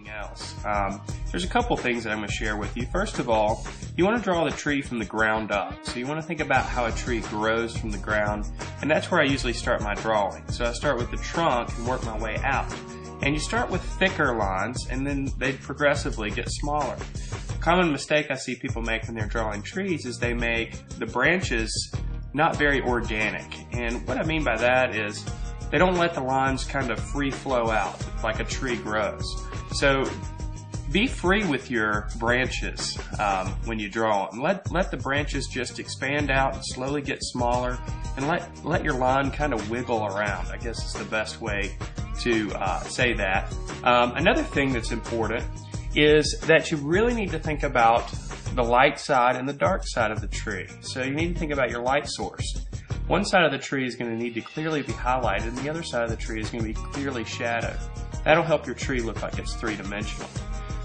anything else. There's a couple things that I'm going to share with you. First of all, you want to draw the tree from the ground up. So you want to think about how a tree grows from the ground, and that's where I usually start my drawing. So I start with the trunk and work my way out. And you start with thicker lines, and then they progressively get smaller. A common mistake I see people make when they're drawing trees is they make the branches not very organic. And what I mean by that is they don't let the lines kind of free flow out like a tree grows. So be free with your branches when you draw them. Let the branches just expand out and slowly get smaller, and let your line kind of wiggle around. I guess is the best way to say that. Another thing that's important is that you really need to think about the light side and the dark side of the tree. So you need to think about your light source. One side of the tree is going to need to clearly be highlighted, and the other side of the tree is going to be clearly shadowed. That'll help your tree look like it's three-dimensional.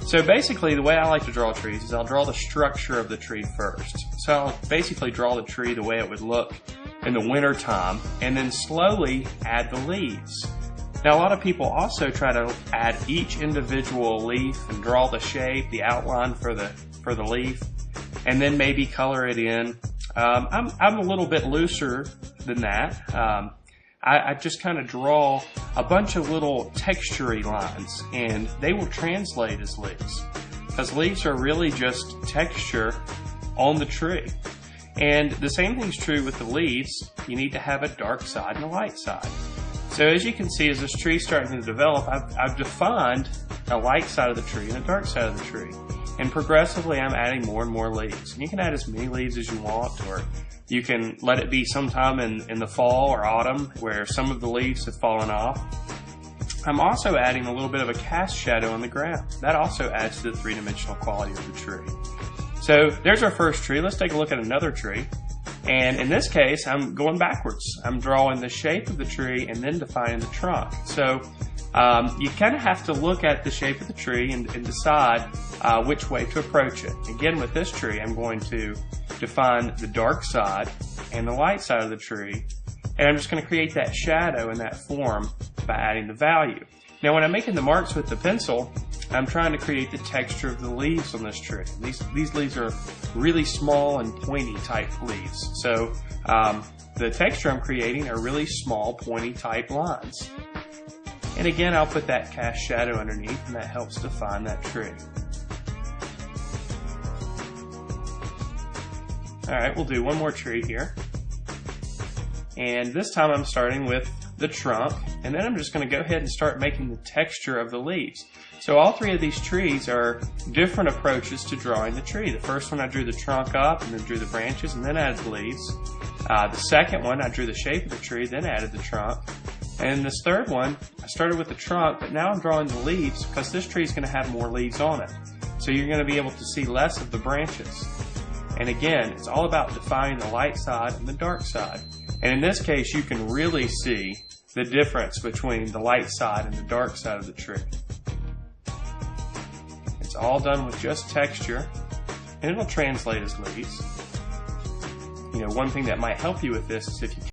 So basically, the way I like to draw trees is I'll draw the structure of the tree first. So I'll basically draw the tree the way it would look in the winter time, and then slowly add the leaves. Now, a lot of people also try to add each individual leaf and draw the shape, the outline for the leaf, and then maybe color it in. I'm a little bit looser than that. I just kind of draw a bunch of little texture-y lines, and they will translate as leaves, because leaves are really just texture on the tree. And the same thing's true with the leaves. You need to have a dark side and a light side. So as you can see, as this tree's starting to develop, I've defined a light side of the tree and a dark side of the tree. And progressively, I'm adding more and more leaves. And you can add as many leaves as you want, or you can let it be sometime in the fall or autumn where some of the leaves have fallen off. I'm also adding a little bit of a cast shadow on the ground. That also adds to the three-dimensional quality of the tree. So there's our first tree. Let's take a look at another tree. And in this case, I'm going backwards. I'm drawing the shape of the tree and then defining the trunk. So you kind of have to look at the shape of the tree and decide which way to approach it. Again, with this tree, I'm going to define the dark side and the light side of the tree, and I'm just going to create that shadow in that form by adding the value. Now, when I'm making the marks with the pencil, I'm trying to create the texture of the leaves on this tree. These leaves are really small and pointy type leaves. So the texture I'm creating are really small, pointy type lines. And again, I'll put that cast shadow underneath, and that helps define that tree. Alright, we'll do one more tree here. And this time I'm starting with the trunk, and then I'm just going to go ahead and start making the texture of the leaves. So all three of these trees are different approaches to drawing the tree. The first one I drew the trunk up and then drew the branches and then added the leaves. The second one I drew the shape of the tree, then added the trunk. And this third one, I started with the trunk, but now I'm drawing the leaves because this tree is going to have more leaves on it. So you're going to be able to see less of the branches. And again, it's all about defining the light side and the dark side. And in this case, you can really see the difference between the light side and the dark side of the tree. It's all done with just texture, and it'll translate as leaves. You know, one thing that might help you with this is if you